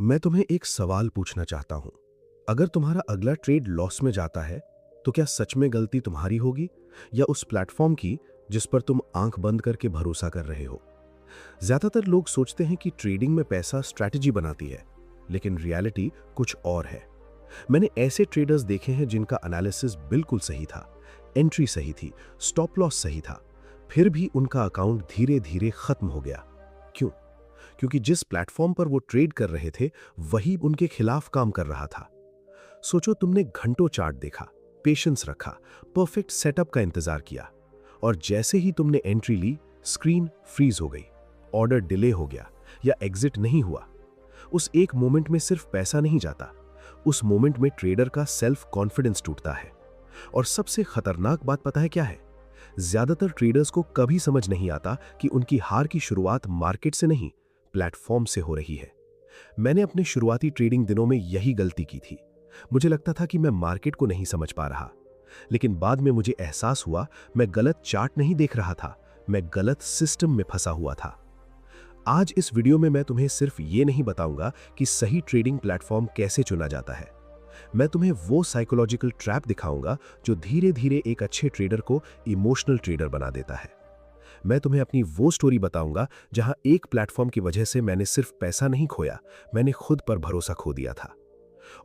मैं तुम्हें एक सवाल पूछना चाहता हूं। अगर तुम्हारा अगला ट्रेड लॉस में जाता है, तो क्या सच में गलती तुम्हारी होगी या उस प्लेटफॉर्म की जिस पर तुम आंख बंद करके भरोसा कर रहे हो? ज्यादातर लोग सोचते हैं कि ट्रेडिंग में पैसा स्ट्रैटेजी बनाती है, लेकिन रियलिटी कुछ और है। मैंने ऐसे ट्रेडर्स देखे हैं जिनका एनालिसिस बिल्कुल सही था, एंट्री सही थी, स्टॉप लॉस सही था, फिर भी उनका अकाउंट धीरे धीरे खत्म हो गया। क्यों? क्योंकि जिस प्लेटफॉर्म पर वो ट्रेड कर रहे थे, वही उनके खिलाफ काम कर रहा था। सोचो, तुमने घंटों चार्ट देखा, पेशेंस रखा, परफेक्ट सेटअप का इंतजार किया, और जैसे ही तुमने एंट्री ली, स्क्रीन फ्रीज हो गई, ऑर्डर डिले हो गया या एग्जिट नहीं हुआ। उस एक मोमेंट में सिर्फ पैसा नहीं जाता, उस मोमेंट में ट्रेडर का सेल्फ कॉन्फिडेंस टूटता है। और सबसे खतरनाक बात पता है क्या है? ज्यादातर ट्रेडर्स को कभी समझ नहीं आता कि उनकी हार की शुरुआत मार्केट से नहीं, प्लेटफॉर्म से हो रही है। मैंने अपने शुरुआती ट्रेडिंग दिनों में यही गलती की थी। मुझे लगता था कि मैं मार्केट को नहीं समझ पा रहा, लेकिन बाद में मुझे एहसास हुआ मैं गलत चार्ट नहीं देख रहा था, मैं गलत सिस्टम में फंसा हुआ था। आज इस वीडियो में मैं तुम्हें सिर्फ ये नहीं बताऊंगा कि सही ट्रेडिंग प्लेटफॉर्म कैसे चुना जाता है। मैं तुम्हें वो साइकोलॉजिकल ट्रैप दिखाऊंगा जो धीरे धीरे एक अच्छे ट्रेडर को इमोशनल ट्रेडर बना देता है। मैं तुम्हें अपनी वो स्टोरी बताऊंगा जहां एक प्लेटफॉर्म की वजह से मैंने सिर्फ पैसा नहीं खोया, मैंने खुद पर भरोसा खो दिया था।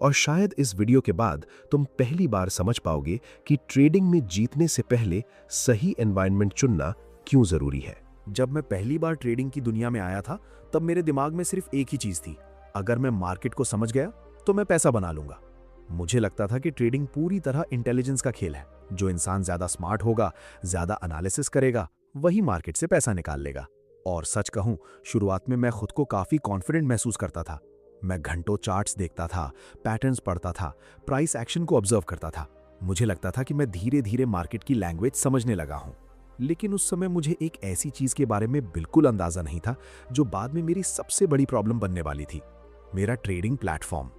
और शायद इस वीडियो के बाद तुम पहली बार समझ पाओगे कि ट्रेडिंग में जीतने से पहले सही एनवायरनमेंट चुनना क्यों जरूरी है। जब मैं पहली बार ट्रेडिंग की दुनिया में आया था, तब मेरे दिमाग में सिर्फ एक ही चीज थी, अगर मैं मार्केट को समझ गया तो मैं पैसा बना लूंगा। मुझे लगता था कि ट्रेडिंग पूरी तरह इंटेलिजेंस का खेल है। जो इंसान ज्यादा स्मार्ट होगा, ज्यादा एनालिसिस करेगा, वही मार्केट से पैसा निकाल लेगा। और सच कहूं, शुरुआत में मैं खुद को काफी कॉन्फिडेंट महसूस करता था। मैं घंटों चार्ट्स देखता था, पैटर्न्स पढ़ता था, प्राइस एक्शन को ऑब्जर्व करता था। मुझे लगता था कि मैं धीरे धीरे मार्केट की लैंग्वेज समझने लगा हूं। लेकिन उस समय मुझे एक ऐसी चीज के बारे में बिल्कुल अंदाजा नहीं था, जो बाद में मेरी सबसे बड़ी प्रॉब्लम बनने वाली थी, मेरा ट्रेडिंग प्लेटफॉर्म।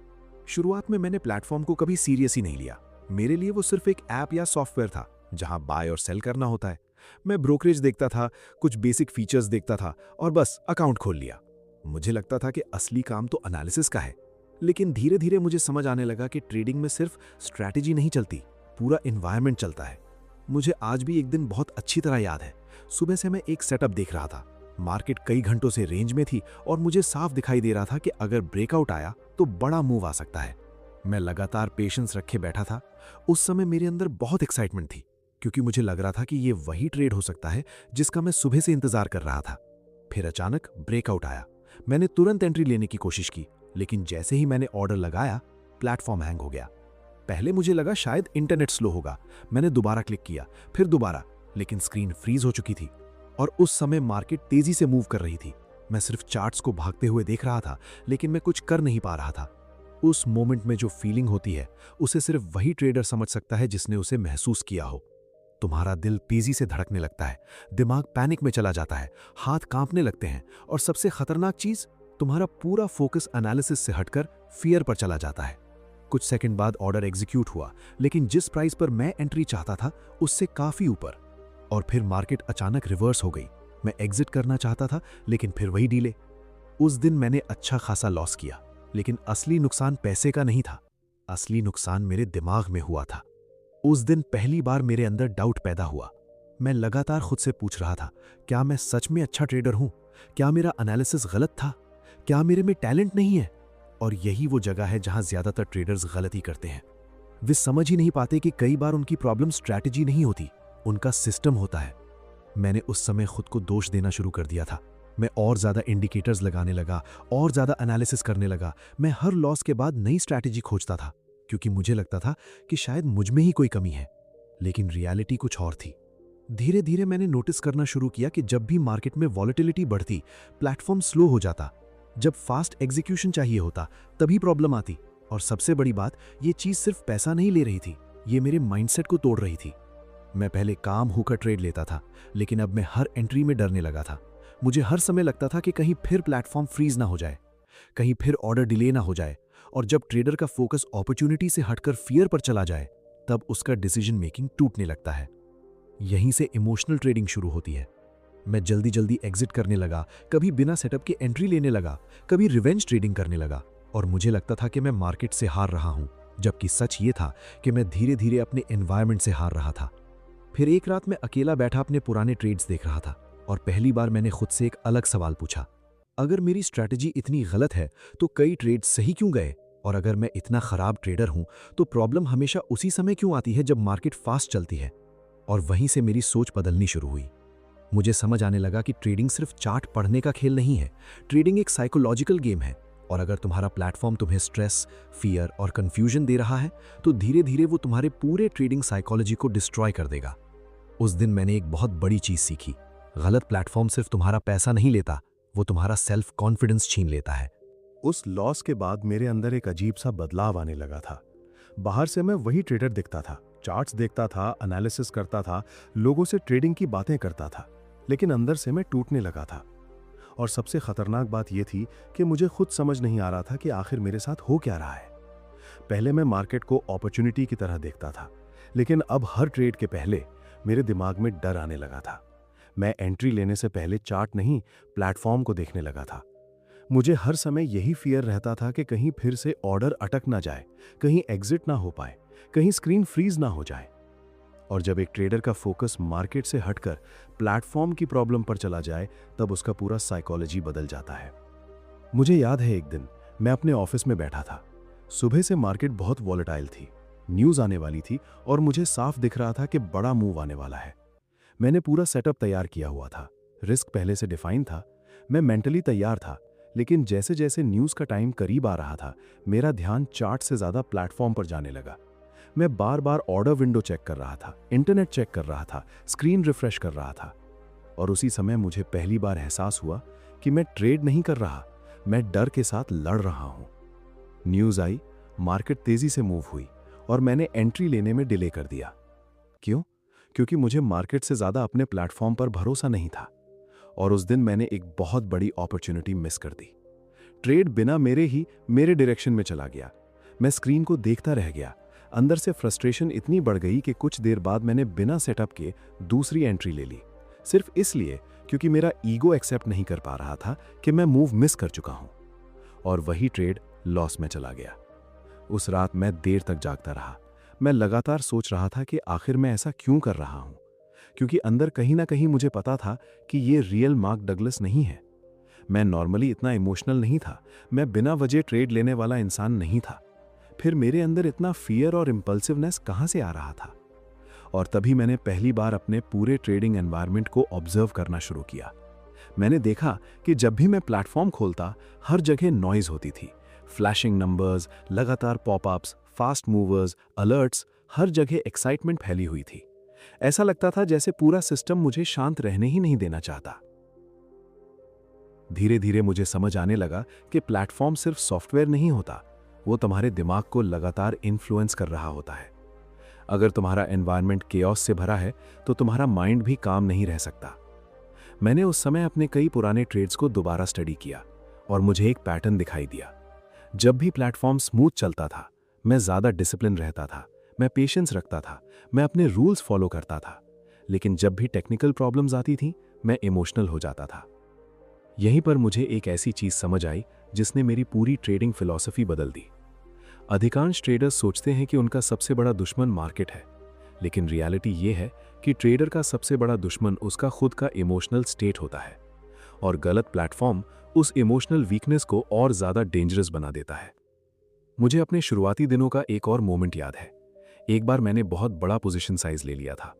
शुरुआत में मैंने प्लेटफॉर्म को कभी सीरियस ही नहीं लिया। मेरे लिए वो सिर्फ एक ऐप या सॉफ्टवेयर था जहां बाय और सेल करना होता है। मैं ब्रोकरेज देखता था, कुछ बेसिक फीचर्स देखता था और बस अकाउंट खोल लिया। मुझे लगता था कि असली काम तो एनालिसिस का है। लेकिन धीरे धीरे मुझे समझ आने लगा कि ट्रेडिंग में सिर्फ स्ट्रैटेजी नहीं चलती, पूरा एनवायरनमेंट चलता है। मुझे आज भी एक दिन बहुत अच्छी तरह याद है। सुबह से मैं एक सेटअप देख रहा था। मार्केट कई घंटों से रेंज में थी और मुझे साफ दिखाई दे रहा था कि अगर ब्रेकआउट आया तो बड़ा मूव आ सकता है। मैं लगातार पेशेंस रखे बैठा था। उस समय मेरे अंदर बहुत एक्साइटमेंट थी, क्योंकि मुझे लग रहा था कि ये वही ट्रेड हो सकता है जिसका मैं सुबह से इंतजार कर रहा था। फिर अचानक ब्रेकआउट आया। मैंने तुरंत एंट्री लेने की कोशिश की, लेकिन जैसे ही मैंने ऑर्डर लगाया, प्लेटफॉर्म हैंग हो गया। पहले मुझे लगा शायद इंटरनेट स्लो होगा। मैंने दोबारा क्लिक किया, फिर दोबारा, लेकिन स्क्रीन फ्रीज हो चुकी थी। और उस समय मार्केट तेजी से मूव कर रही थी। मैं सिर्फ चार्ट्स को भागते हुए देख रहा था, लेकिन मैं कुछ कर नहीं पा रहा था। उस मोमेंट में जो फीलिंग होती है, उसे सिर्फ वही ट्रेडर समझ सकता है जिसने उसे महसूस किया हो। तुम्हारा दिल तेजी से धड़कने लगता है, दिमाग पैनिक में चला जाता है, हाथ कांपने लगते हैं, और सबसे खतरनाक चीज, तुम्हारा पूरा फोकस एनालिसिस से हटकर फियर पर चला जाता है। कुछ सेकंड बाद ऑर्डर एग्जीक्यूट हुआ, लेकिन जिस प्राइस पर मैं एंट्री चाहता था उससे काफी ऊपर। और फिर मार्केट अचानक रिवर्स हो गई। मैं एग्जिट करना चाहता था, लेकिन फिर वही डीले। उस दिन मैंने अच्छा खासा लॉस किया, लेकिन असली नुकसान पैसे का नहीं था, असली नुकसान मेरे दिमाग में हुआ था। उस दिन पहली बार मेरे अंदर डाउट पैदा हुआ। मैं लगातार खुद से पूछ रहा था, क्या मैं सच में अच्छा ट्रेडर हूं? क्या मेरा एनालिसिस गलत था? क्या मेरे में टैलेंट नहीं है? और यही वो जगह है जहां ज्यादातर ट्रेडर्स गलती करते हैं। वे समझ ही नहीं पाते कि कई बार उनकी प्रॉब्लम स्ट्रैटेजी नहीं होती, उनका सिस्टम होता है। मैंने उस समय खुद को दोष देना शुरू कर दिया था। मैं और ज्यादा इंडिकेटर्स लगाने लगा, और ज्यादा एनालिसिस करने लगा। मैं हर लॉस के बाद नई स्ट्रैटेजी खोजता था, क्योंकि मुझे लगता था कि शायद मुझ में ही कोई कमी है। लेकिन रियलिटी कुछ और थी। धीरे धीरे मैंने नोटिस करना शुरू किया कि जब भी मार्केट में वॉलेटिलिटी बढ़ती, प्लेटफॉर्म स्लो हो जाता। जब फास्ट एग्जीक्यूशन चाहिए होता, तभी प्रॉब्लम आती। और सबसे बड़ी बात, ये चीज सिर्फ पैसा नहीं ले रही थी, ये मेरे माइंडसेट को तोड़ रही थी। मैं पहले काम होकर ट्रेड लेता था, लेकिन अब मैं हर एंट्री में डरने लगा था। मुझे हर समय लगता था कि कहीं फिर प्लेटफॉर्म फ्रीज ना हो जाए, कहीं फिर ऑर्डर डिले ना हो जाए। और जब ट्रेडर का फोकस अपॉर्चुनिटी से हटकर फियर पर चला जाए, तब उसका डिसीजन मेकिंग टूटने लगता है। यहीं से इमोशनल ट्रेडिंग शुरू होती है। मैं जल्दी जल्दी एग्जिट करने लगा, कभी बिना सेटअप के एंट्री लेने लगा, कभी रिवेंज ट्रेडिंग करने लगा। और मुझे लगता था कि मैं मार्केट से हार रहा हूं, जबकि सच ये था कि मैं धीरे धीरे अपने एनवायरनमेंट से हार रहा था। फिर एक रात मैं अकेला बैठा अपने पुराने ट्रेड्स देख रहा था और पहली बार मैंने खुद से एक अलग सवाल पूछा, अगर मेरी स्ट्रैटेजी इतनी गलत है तो कई ट्रेड्स सही क्यों गए? और अगर मैं इतना खराब ट्रेडर हूं तो प्रॉब्लम हमेशा उसी समय क्यों आती है जब मार्केट फास्ट चलती है? और वहीं से मेरी सोच बदलनी शुरू हुई। मुझे समझ आने लगा कि ट्रेडिंग सिर्फ चार्ट पढ़ने का खेल नहीं है। ट्रेडिंग एक साइकोलॉजिकल गेम है, और अगर तुम्हारा प्लेटफॉर्म तुम्हें स्ट्रेस, फियर और कंफ्यूजन दे रहा है तो धीरे धीरे वो तुम्हारे पूरे ट्रेडिंग साइकोलॉजी को डिस्ट्रॉय कर देगा। उस दिन मैंने एक बहुत बड़ी चीज सीखी, गलत प्लेटफॉर्म सिर्फ तुम्हारा पैसा नहीं लेता, वो तुम्हारा सेल्फ कॉन्फिडेंस छीन लेता है। उस लॉस के बाद मेरे अंदर एक अजीब सा बदलाव आने लगा था। बाहर से मैं वही ट्रेडर दिखता था, चार्ट्स देखता था, एनालिसिस करता था, लोगों से ट्रेडिंग की बातें करता था, लेकिन अंदर से मैं टूटने लगा था। और सबसे खतरनाक बात यह थी कि मुझे खुद समझ नहीं आ रहा था कि आखिर मेरे साथ हो क्या रहा है। पहले मैं मार्केट को अपॉर्चुनिटी की तरह देखता था, लेकिन अब हर ट्रेड के पहले मेरे दिमाग में डर आने लगा था। मैं एंट्री लेने से पहले चार्ट नहीं, प्लेटफॉर्म को देखने लगा था। मुझे हर समय यही फियर रहता था कि कहीं फिर से ऑर्डर अटक ना जाए, कहीं एग्जिट ना हो पाए, कहीं स्क्रीन फ्रीज ना हो जाए। और जब एक ट्रेडर का फोकस मार्केट से हटकर प्लेटफॉर्म की प्रॉब्लम पर चला जाए, तब उसका पूरा साइकोलॉजी बदल जाता है। मुझे याद है एक दिन मैं अपने ऑफिस में बैठा था। सुबह से मार्केट बहुत वॉलेटाइल थी, न्यूज आने वाली थी और मुझे साफ दिख रहा था कि बड़ा मूव आने वाला है। मैंने पूरा सेटअप तैयार किया हुआ था, रिस्क पहले से डिफाइन था, मैं मेंटली तैयार था। लेकिन जैसे जैसे न्यूज का टाइम करीब आ रहा था, मेरा ध्यान चार्ट से ज्यादा प्लेटफॉर्म पर जाने लगा। मैं बार बार ऑर्डर विंडो चेक कर रहा था, इंटरनेट चेक कर रहा था, स्क्रीन रिफ्रेश कर रहा था। और उसी समय मुझे पहली बार एहसास हुआ कि मैं ट्रेड नहीं कर रहा, मैं डर के साथ लड़ रहा हूं। न्यूज आई, मार्केट तेजी से मूव हुई और मैंने एंट्री लेने में डिले कर दिया। क्यों? क्योंकि मुझे मार्केट से ज्यादा अपने प्लेटफॉर्म पर भरोसा नहीं था। और उस दिन मैंने एक बहुत बड़ी अपॉर्चुनिटी मिस कर दी। ट्रेड बिना मेरे डायरेक्शन में चला गया। मैं स्क्रीन को देखता रह गया। अंदर से फ्रस्ट्रेशन इतनी बढ़ गई कि कुछ देर बाद मैंने बिना सेटअप के दूसरी एंट्री ले ली, सिर्फ इसलिए क्योंकि मेरा ईगो एक्सेप्ट नहीं कर पा रहा था कि मैं मूव मिस कर चुका हूं। और वही ट्रेड लॉस में चला गया। उस रात मैं देर तक जागता रहा। मैं लगातार सोच रहा था कि आखिर मैं ऐसा क्यों कर रहा हूं, क्योंकि अंदर कहीं ना कहीं मुझे पता था कि ये रियल मार्क डगलस नहीं है। मैं नॉर्मली इतना इमोशनल नहीं था, मैं बिना वजह ट्रेड लेने वाला इंसान नहीं था। फिर मेरे अंदर इतना फियर और इंपल्सिवनेस कहां से आ रहा था? और तभी मैंने पहली बार अपने पूरे ट्रेडिंग एनवायरनमेंट को ऑब्जर्व करना शुरू किया। मैंने देखा कि जब भी मैं प्लेटफॉर्म खोलता, हर जगह नॉइज होती थी, फ्लैशिंग नंबर्स, लगातार पॉपअप्स, फास्ट मूवर्स, अलर्ट्स, हर जगह एक्साइटमेंट फैली हुई थी। ऐसा लगता था जैसे पूरा सिस्टम मुझे शांत रहने ही नहीं देना चाहता। धीरे धीरे मुझे समझ आने लगा कि प्लेटफॉर्म सिर्फ सॉफ्टवेयर नहीं होता, वो तुम्हारे दिमाग को लगातार इन्फ्लुएंस कर रहा होता है। अगर तुम्हारा एनवायरनमेंट केओस से भरा है तो तुम्हारा माइंड भी काम नहीं रह सकता। मैंने उस समय अपने कई पुराने ट्रेड्स को दोबारा स्टडी किया और मुझे एक पैटर्न दिखाई दिया। जब भी प्लेटफॉर्म स्मूथ चलता था, मैं ज्यादा डिसिप्लिन रहता था, मैं पेशेंस रखता था, मैं अपने रूल्स फॉलो करता था। लेकिन जब भी टेक्निकल प्रॉब्लम्स आती थी, मैं इमोशनल हो जाता था। यहीं पर मुझे एक ऐसी चीज समझ आई जिसने मेरी पूरी ट्रेडिंग फिलॉसफी बदल दी। अधिकांश ट्रेडर्स सोचते हैं कि उनका सबसे बड़ा दुश्मन मार्केट है, लेकिन रियलिटी ये है कि ट्रेडर का सबसे बड़ा दुश्मन उसका खुद का इमोशनल स्टेट होता है, और गलत प्लेटफॉर्म उस इमोशनल वीकनेस को और ज्यादा डेंजरस बना देता है। मुझे अपने शुरुआती दिनों का एक और मोमेंट याद है। एक बार मैंने बहुत बड़ा पोजीशन साइज ले लिया था।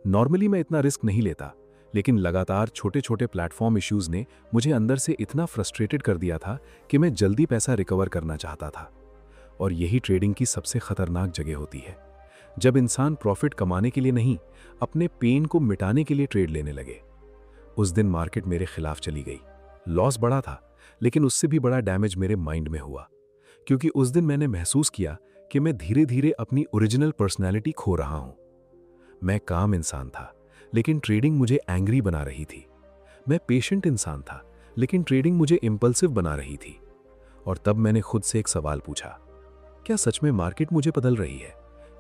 नॉर्मली मैं इतना रिस्क नहीं लेता, लेकिन लगातार छोटे छोटे प्लेटफॉर्म इश्यूज ने मुझे अंदर से इतना फ्रस्ट्रेटेड कर दिया था कि मैं जल्दी पैसा रिकवर करना चाहता था। और यही ट्रेडिंग की सबसे खतरनाक जगह होती है, जब इंसान प्रॉफिट कमाने के लिए नहीं, अपने पेन को मिटाने के लिए ट्रेड लेने लगे। उस दिन मार्केट मेरे खिलाफ चली गई। लॉस बड़ा था, लेकिन उससे भी बड़ा डैमेज मेरे माइंड में हुआ, क्योंकि उस दिन मैंने महसूस किया कि मैं धीरे धीरे अपनी ओरिजिनल पर्सनैलिटी खो रहा हूं। मैं काम इंसान था, लेकिन ट्रेडिंग मुझे एंग्री बना रही थी। मैं पेशेंट इंसान था, लेकिन ट्रेडिंग मुझे इंपल्सिव बना रही थी। और तब मैंने खुद से एक सवाल पूछा, क्या सच में मार्केट मुझे बदल रही है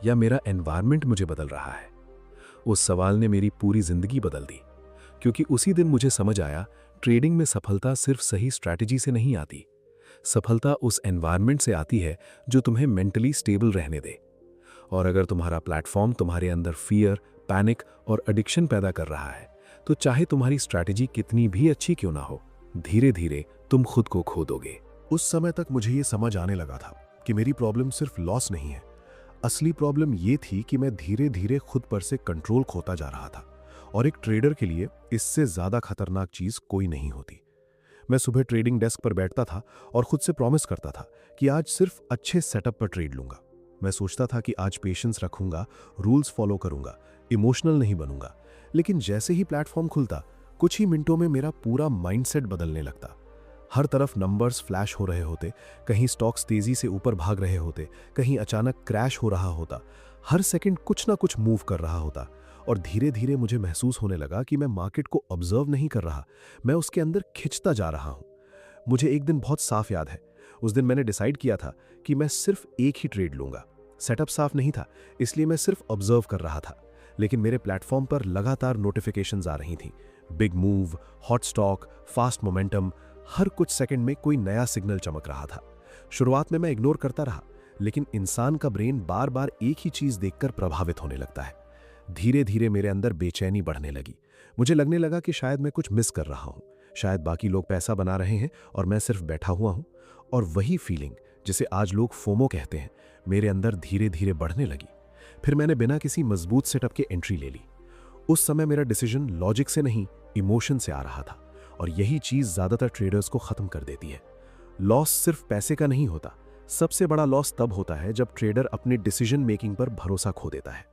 या मेरा एनवायरनमेंट मुझे बदल रहा है? उस सवाल ने मेरी पूरी जिंदगी बदल दी, क्योंकि उसी दिन मुझे समझ आया ट्रेडिंग में सफलता सिर्फ सही स्ट्रैटेजी से नहीं आती, सफलता उस एनवायरनमेंट से आती है जो तुम्हें मेंटली स्टेबल रहने दे। और अगर तुम्हारा प्लेटफॉर्म तुम्हारे अंदर फियर, पैनिक और एडिक्शन पैदा कर रहा है, तो चाहे तुम्हारी स्ट्रैटेजी कितनी भी अच्छी क्यों ना हो, धीरे धीरे तुम खुद को खो दोगे। उस समय तक मुझे ये समझ आने लगा था कि मेरी प्रॉब्लम सिर्फ लॉस नहीं है। असली प्रॉब्लम ये थी कि मैं धीरे धीरे खुद पर से कंट्रोल खोता जा रहा था, और एक ट्रेडर के लिए इससे ज्यादा खतरनाक चीज कोई नहीं होती। मैं सुबह ट्रेडिंग डेस्क पर बैठता था और खुद से प्रॉमिस करता था कि आज सिर्फ अच्छे सेटअप पर ट्रेड लूंगा। मैं सोचता था कि आज पेशेंस रखूंगा, रूल्स फॉलो करूंगा, इमोशनल नहीं बनूंगा। लेकिन जैसे ही प्लेटफॉर्म खुलता, कुछ ही मिनटों में मेरा पूरा माइंडसेट बदलने लगता। हर तरफ नंबर्स फ्लैश हो रहे होते, कहीं स्टॉक्स तेजी से ऊपर भाग रहे होते, कहीं अचानक क्रैश हो रहा होता। हर सेकंड कुछ ना कुछ मूव कर रहा होता, और धीरे धीरे मुझे महसूस होने लगा कि मैं मार्केट को ऑब्जर्व नहीं कर रहा, मैं उसके अंदर खिंचता जा रहा हूं। मुझे एक दिन बहुत साफ याद है। उस दिन मैंने डिसाइड किया था कि मैं सिर्फ एक ही ट्रेड लूंगा। सेटअप साफ नहीं था, इसलिए मैं सिर्फ ऑब्जर्व कर रहा था। लेकिन मेरे प्लेटफॉर्म पर लगातार नोटिफिकेशंस आ रही थीं। Big move, hot stock, fast momentum, हर कुछ सेकंड में कोई नया सिग्नल चमक रहा था। शुरुआत में मैं इग्नोर करता रहा, लेकिन इंसान का ब्रेन बार बार एक ही चीज देखकर प्रभावित होने लगता है। धीरे धीरे मेरे अंदर बेचैनी बढ़ने लगी। मुझे लगने लगा कि शायद मैं कुछ मिस कर रहा हूं, शायद बाकी लोग पैसा बना रहे हैं और मैं सिर्फ बैठा हुआ हूं। और वही फीलिंग, जिसे आज लोग फोमो कहते हैं, मेरे अंदर धीरे धीरे बढ़ने लगी। फिर मैंने बिना किसी मजबूत सेटअप के एंट्री ले ली। उस समय मेरा डिसीजन लॉजिक से नहीं, इमोशन से आ रहा था, और यही चीज ज्यादातर ट्रेडर्स को खत्म कर देती है। लॉस सिर्फ पैसे का नहीं होता, सबसे बड़ा लॉस तब होता है जब ट्रेडर अपनी डिसीजन मेकिंग पर भरोसा खो देता है।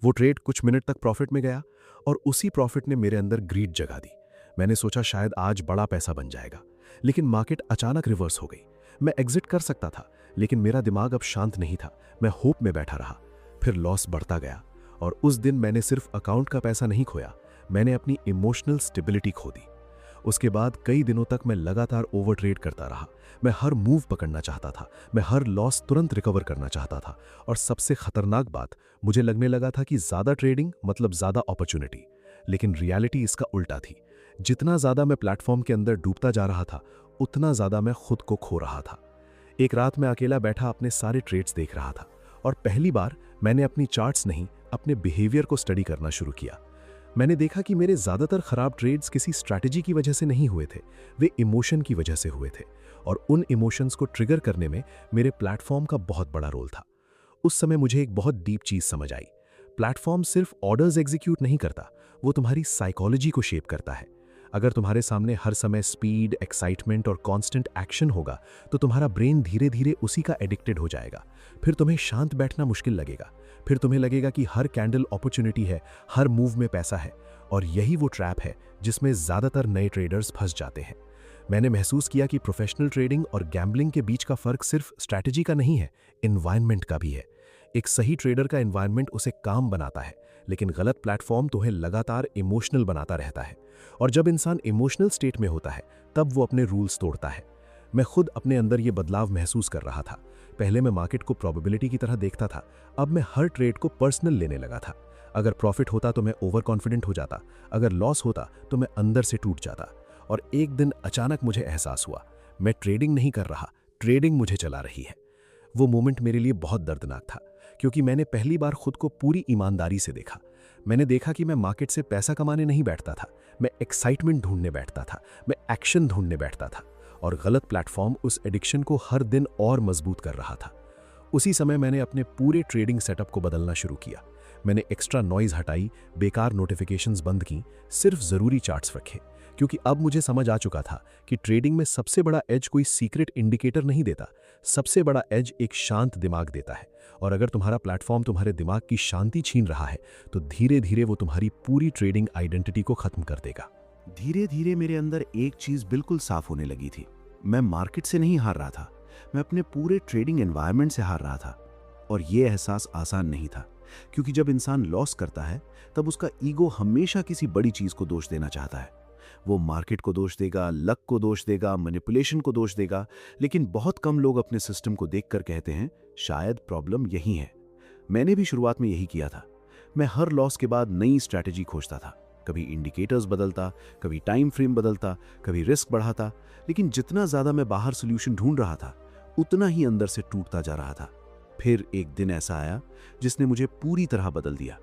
वो ट्रेड कुछ मिनट तक प्रॉफिट में गया, और उसी प्रॉफिट ने मेरे अंदर ग्रीड जगा दी। मैंने सोचा शायद आज बड़ा पैसा बन जाएगा, लेकिन मार्केट अचानक रिवर्स हो गई। मैं एग्जिट कर सकता था, लेकिन मेरा दिमाग अब शांत नहीं था। मैं होप में बैठा रहा। फिर लॉस बढ़ता गया, और उस दिन मैंने सिर्फ अकाउंट का पैसा नहीं खोया, मैंने अपनी इमोशनल स्टेबिलिटी खो दी। उसके बाद कई दिनों तक मैं लगातार ओवर ट्रेड करता रहा। मैं हर मूव पकड़ना चाहता था, मैं हर लॉस तुरंत रिकवर करना चाहता था, और सबसे खतरनाक बात, मुझे लगने लगा था कि ज्यादा ट्रेडिंग मतलब ज्यादा अपॉर्चुनिटी। लेकिन रियलिटी इसका उल्टा थी। जितना ज्यादा मैं प्लेटफॉर्म के अंदर डूबता जा रहा था, उतना ज्यादा मैं खुद को खो रहा था। एक रात मैं अकेला बैठा अपने सारे ट्रेड्स देख रहा था, और पहली बार मैंने अपनी चार्ट्स नहीं, अपने बिहेवियर को स्टडी करना शुरू किया। मैंने देखा कि मेरे ज्यादातर खराब ट्रेड्स किसी स्ट्रैटेजी की वजह से नहीं हुए थे, वे इमोशन की वजह से हुए थे, और उन इमोशंस को ट्रिगर करने में मेरे प्लेटफॉर्म का बहुत बड़ा रोल था। उस समय मुझे एक बहुत डीप चीज समझ आई। प्लेटफॉर्म सिर्फ ऑर्डर्स एग्जीक्यूट नहीं करता, वो तुम्हारी साइकोलॉजी को शेप करता है। अगर तुम्हारे सामने हर समय स्पीड, एक्साइटमेंट और कांस्टेंट एक्शन होगा, तो तुम्हारा ब्रेन धीरे धीरे उसी का एडिक्टेड हो जाएगा। फिर तुम्हें शांत बैठना मुश्किल लगेगा। फिर तुम्हें लगेगा कि हर कैंडल अपॉर्चुनिटी है, हर मूव में पैसा है। और यही वो ट्रैप है जिसमें ज्यादातर नए ट्रेडर्स फंस जाते हैं। मैंने महसूस किया कि प्रोफेशनल ट्रेडिंग और गैम्बलिंग के बीच का फर्क सिर्फ स्ट्रैटेजी का नहीं है, एनवायरनमेंट का भी है। एक सही ट्रेडर का एनवायरनमेंट उसे काम बनाता है, लेकिन गलत प्लेटफॉर्म तुम्हें लगातार इमोशनल बनाता रहता है। और जब इंसान इमोशनल स्टेट में होता है, तब वो अपने रूल्स तोड़ता है। मैं खुद अपने अंदर ये बदलाव महसूस कर रहा था। पहले मैं मार्केट को प्रोबेबिलिटी की तरह देखता था, अब मैं हर ट्रेड को पर्सनल लेने लगा था। अगर प्रॉफिट होता तो मैं ओवर कॉन्फिडेंट हो जाता, अगर लॉस होता तो मैं अंदर से टूट जाता। और एक दिन अचानक मुझे एहसास हुआ, मैं ट्रेडिंग नहीं कर रहा, ट्रेडिंग मुझे चला रही है। वो मोमेंट मेरे लिए बहुत दर्दनाक था, क्योंकि मैंने पहली बार खुद को पूरी ईमानदारी से देखा। मैंने देखा कि मैं मार्केट से पैसा कमाने नहीं बैठता था, मैं एक्साइटमेंट ढूंढने बैठता था, मैं एक्शन ढूंढने बैठता था, और गलत प्लेटफॉर्म उस एडिक्शन को हर दिन और मजबूत कर रहा था। उसी समय मैंने अपने पूरे ट्रेडिंग सेटअप को बदलना शुरू किया। मैंने एक्स्ट्रा नॉइज हटाई, बेकार नोटिफिकेशंस बंद की, सिर्फ जरूरी चार्ट्स रखे, क्योंकि अब मुझे समझ आ चुका था कि ट्रेडिंग में सबसे बड़ा एज कोई सीक्रेट इंडिकेटर नहीं देता, सबसे बड़ा एज एक शांत दिमाग देता है। और अगर तुम्हारा प्लेटफॉर्म तुम्हारे दिमाग की शांति छीन रहा है, तो धीरे धीरे वो तुम्हारी पूरी ट्रेडिंग आइडेंटिटी को खत्म कर देगा। धीरे धीरे मेरे अंदर एक चीज बिल्कुल साफ होने लगी थी। मैं मार्केट से नहीं हार रहा था, मैं अपने पूरे ट्रेडिंग एनवायरनमेंट से हार रहा था। और यह एहसास आसान नहीं था, क्योंकि जब इंसान लॉस करता है, तब उसका ईगो हमेशा किसी बड़ी चीज को दोष देना चाहता है। वो मार्केट को दोष देगा, लक को दोष देगा, मैनिपुलेशन को दोष देगा। लेकिन बहुत कम लोग अपने सिस्टम को देखकर कहते हैं, शायद प्रॉब्लम यही है। मैंने भी शुरुआत में यही किया था। मैं हर लॉस के बाद नई स्ट्रैटेजी खोजता था, कभी इंडिकेटर्स बदलता, कभी टाइम फ्रेम बदलता, कभी रिस्क बढ़ाता, लेकिन जितना ज़्यादा मैं बाहर सोल्यूशन ढूंढ रहा था उतना ही अंदर से टूटता जा रहा था। फिर एक दिन ऐसा आया जिसने मुझे पूरी तरह बदल दिया।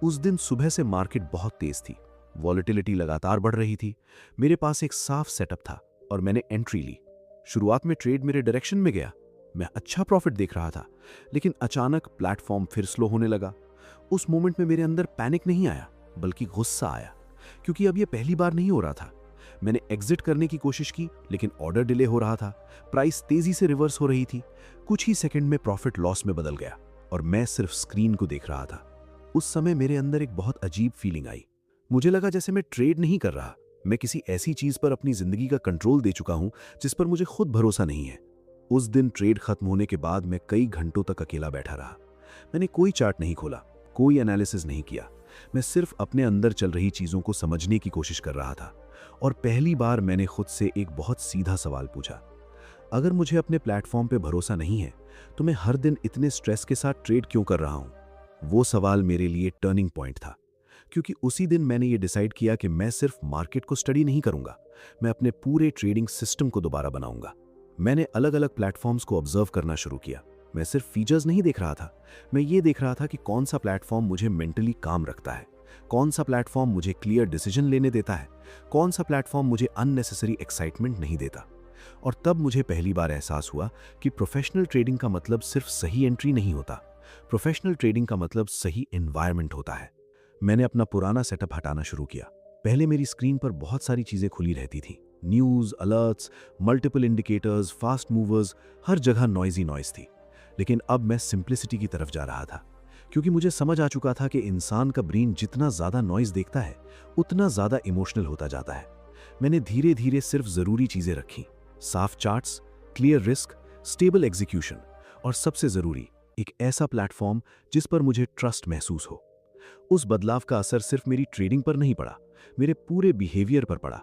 उस दिन सुबह से मार्केट बहुत तेज थी, वॉलेटिलिटी लगातार बढ़ रही थी। मेरे पास एक साफ सेटअप था और मैंने एंट्री ली। शुरुआत में ट्रेड मेरे डायरेक्शन में गया, मैं अच्छा प्रॉफिट देख रहा था, लेकिन अचानक प्लेटफॉर्म फिर स्लो होने लगा। उस मोमेंट में मेरे अंदर पैनिक नहीं आया, बल्कि गुस्सा आया, क्योंकि अब यह पहली बार नहीं हो रहा था। मैंने एग्जिट करने की कोशिश की, लेकिन ऑर्डर डिले हो रहा था, प्राइस तेजी से रिवर्स हो रही थी। कुछ ही सेकंड में प्रॉफिट लॉस में बदल गया और मैं सिर्फ स्क्रीन को देख रहा था। उस समय मेरे अंदर एक बहुत अजीब फीलिंग आई। मुझे लगा जैसे मैं ट्रेड नहीं कर रहा, मैं किसी ऐसी चीज पर अपनी जिंदगी का कंट्रोल दे चुका हूं जिस पर मुझे खुद भरोसा नहीं है। उस दिन ट्रेड खत्म होने के बाद मैं कई घंटों तक अकेला बैठा रहा। मैंने कोई चार्ट नहीं खोला, कोई एनालिसिस नहीं किया। मैं सिर्फ अपने अंदर चल रही चीजों को समझने की कोशिश कर रहा था। और पहली बार मैंने खुद से एक बहुत सीधा सवाल पूछा, अगर मुझे अपने प्लेटफॉर्म पे भरोसा नहीं है तो मैं हर दिन इतने स्ट्रेस के साथ ट्रेड क्यों कर रहा हूं? वो सवाल मेरे लिए टर्निंग पॉइंट था, क्योंकि उसी दिन मैंने ये डिसाइड किया कि मैं सिर्फ मार्केट को स्टडी नहीं करूंगा, मैं अपने पूरे ट्रेडिंग सिस्टम को दोबारा बनाऊंगा। मैंने अलग अलग प्लेटफॉर्म्स को ऑब्जर्व करना शुरू किया। मैं सिर्फ फीचर्स नहीं देख रहा था, मैं ये देख रहा था कि कौन सा प्लेटफॉर्म मुझे मेंटली काम रखता है, कौन सा प्लेटफॉर्म मुझे क्लियर डिसीजन लेने देता है, कौन सा प्लेटफॉर्म मुझे अननेसेसरी एक्साइटमेंट नहीं देता। और तब मुझे पहली बार एहसास हुआ कि प्रोफेशनल ट्रेडिंग का मतलब सिर्फ सही एंट्री नहीं होता, प्रोफेशनल ट्रेडिंग का मतलब सही एनवायरनमेंट होता है। मैंने अपना पुराना सेटअप हटाना शुरू किया। पहले मेरी स्क्रीन पर बहुत सारी चीजें खुली रहती थी, news, alerts, multiple indicators, fast movers, हर जगह नॉइजी नॉइज थी। लेकिन अब मैं सिंप्लिसिटी की तरफ जा रहा था, क्योंकि मुझे समझ आ चुका था कि इंसान का ब्रेन जितना ज्यादा नॉइज देखता है उतना ज्यादा इमोशनल होता जाता है। मैंने धीरे धीरे सिर्फ जरूरी चीजें रखी, साफ charts, clear risk, stable execution और सबसे जरूरी एक ऐसा प्लेटफॉर्म जिस पर मुझे ट्रस्ट महसूस हो। उस बदलाव का असर सिर्फ मेरी ट्रेडिंग पर नहीं पड़ा, मेरे पूरे बिहेवियर पर पड़ा।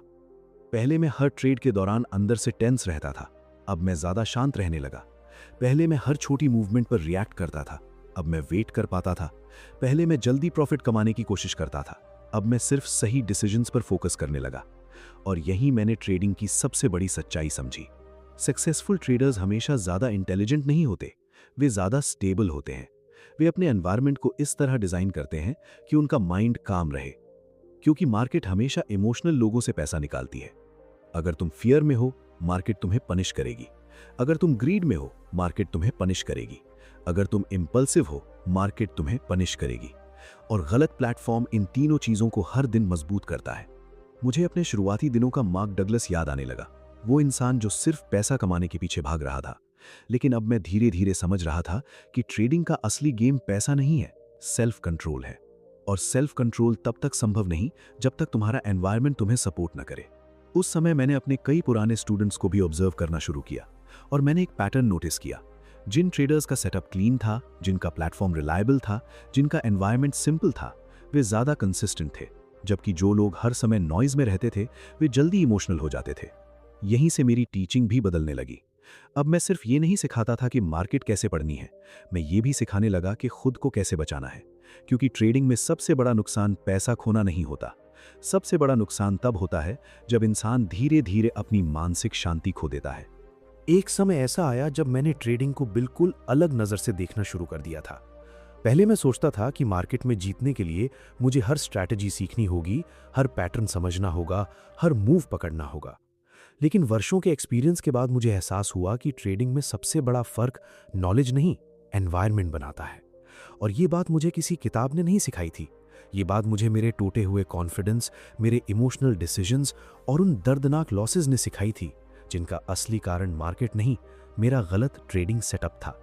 पहले मैं हर ट्रेड के दौरान अंदर से टेंस रहता था, अब मैं ज्यादा शांत रहने लगा। पहले मैं हर छोटी मूवमेंट पर रिएक्ट करता था, अब मैं वेट कर पाता था। पहले मैं जल्दी प्रॉफिट कमाने की कोशिश करता था, अब मैं सिर्फ सही डिसीजंस पर फोकस करने लगा। और यही मैंने ट्रेडिंग की सबसे बड़ी सच्चाई समझी। सक्सेसफुल ट्रेडर्स हमेशा ज्यादा इंटेलिजेंट नहीं होते, वे ज्यादा स्टेबल होते हैं। वे अपने एनवायरनमेंट को इस तरह डिजाइन करते हैं कि उनका माइंड काम रहे, क्योंकि मार्केट हमेशा इमोशनल लोगों से पैसा निकालती है। अगर तुम फियर में हो, मार्केट तुम्हें पनिश करेगी। अगर तुम ग्रीड में हो, मार्केट तुम्हें पनिश करेगी। अगर तुम इंपल्सिव हो, मार्केट तुम्हें पनिश करेगी। और गलत प्लेटफॉर्म इन तीनों चीजों को हर दिन मजबूत करता है। मुझे अपने शुरुआती दिनों का मार्क डगलस याद आने लगा, वो इंसान जो सिर्फ पैसा कमाने के पीछे भाग रहा था। लेकिन अब मैं धीरे धीरे समझ रहा था कि ट्रेडिंग का असली गेम पैसा नहीं है, सेल्फ कंट्रोल है। और सेल्फ कंट्रोल तब तक संभव नहीं जब तक तुम्हारा एनवायरनमेंट तुम्हें सपोर्ट न करे। उस समय मैंने अपने कई पुराने स्टूडेंट्स को भी ऑब्जर्व करना शुरू किया और मैंने एक पैटर्न नोटिस किया। जिन ट्रेडर्स का सेटअप क्लीन था, जिनका प्लेटफॉर्म रिलायबल था, जिनका एनवायरनमेंट सिंपल था, वे ज्यादा कंसिस्टेंट थे, जबकि जो लोग हर समय नॉइज में रहते थे वे जल्दी इमोशनल हो जाते थे। यहीं से मेरी टीचिंग भी बदलने लगी। अब मैं सिर्फ ये नहीं सिखाता था कि मार्केट कैसे पढ़नी है, मैं ये भी सिखाने लगा कि खुद को कैसे बचाना है। क्योंकि ट्रेडिंग में सबसे बड़ा नुकसान पैसा खोना नहीं होता, सबसे बड़ा नुकसान तब होता है जब इंसान धीरे धीरे अपनी मानसिक शांति खो देता है। एक समय ऐसा आया जब मैंने ट्रेडिंग को बिल्कुल अलग नजर से देखना शुरू कर दिया था। पहले मैं सोचता था कि मार्केट में जीतने के लिए मुझे हर स्ट्रैटेजी सीखनी होगी, हर पैटर्न समझना होगा, हर मूव पकड़ना होगा। लेकिन वर्षों के एक्सपीरियंस के बाद मुझे एहसास हुआ कि ट्रेडिंग में सबसे बड़ा फर्क नॉलेज नहीं, एनवायरनमेंट बनाता है। और ये बात मुझे किसी किताब ने नहीं सिखाई थी, ये बात मुझे मेरे टूटे हुए कॉन्फिडेंस, मेरे इमोशनल डिसीजंस और उन दर्दनाक लॉसेस ने सिखाई थी, जिनका असली कारण मार्केट नहीं, मेरा गलत ट्रेडिंग सेटअप था।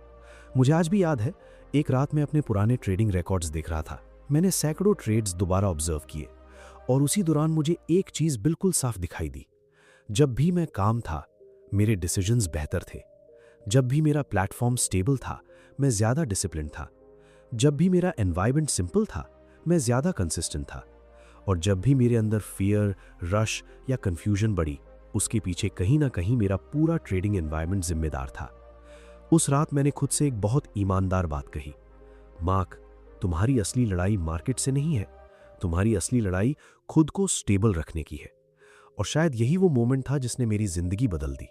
मुझे आज भी याद है, एक रात में अपने पुराने ट्रेडिंग रिकॉर्ड्स देख रहा था। मैंने सैकड़ों ट्रेड्स दोबारा ऑब्जर्व किए और उसी दौरान मुझे एक चीज बिल्कुल साफ दिखाई दी। जब भी मैं काम था, मेरे डिसीजंस बेहतर थे। जब भी मेरा प्लेटफॉर्म स्टेबल था, मैं ज्यादा डिसिप्लिन था। जब भी मेरा एनवायरनमेंट सिंपल था, मैं ज्यादा कंसिस्टेंट था। और जब भी मेरे अंदर फियर, रश या कंफ्यूजन बढ़ी, उसके पीछे कहीं ना कहीं मेरा पूरा ट्रेडिंग एनवायरनमेंट जिम्मेदार था। उस रात मैंने खुद से एक बहुत ईमानदार बात कही, मार्क, तुम्हारी असली लड़ाई मार्केट से नहीं है, तुम्हारी असली लड़ाई खुद को स्टेबल रखने की है। और शायद यही वो मोमेंट था जिसने मेरी जिंदगी बदल दी।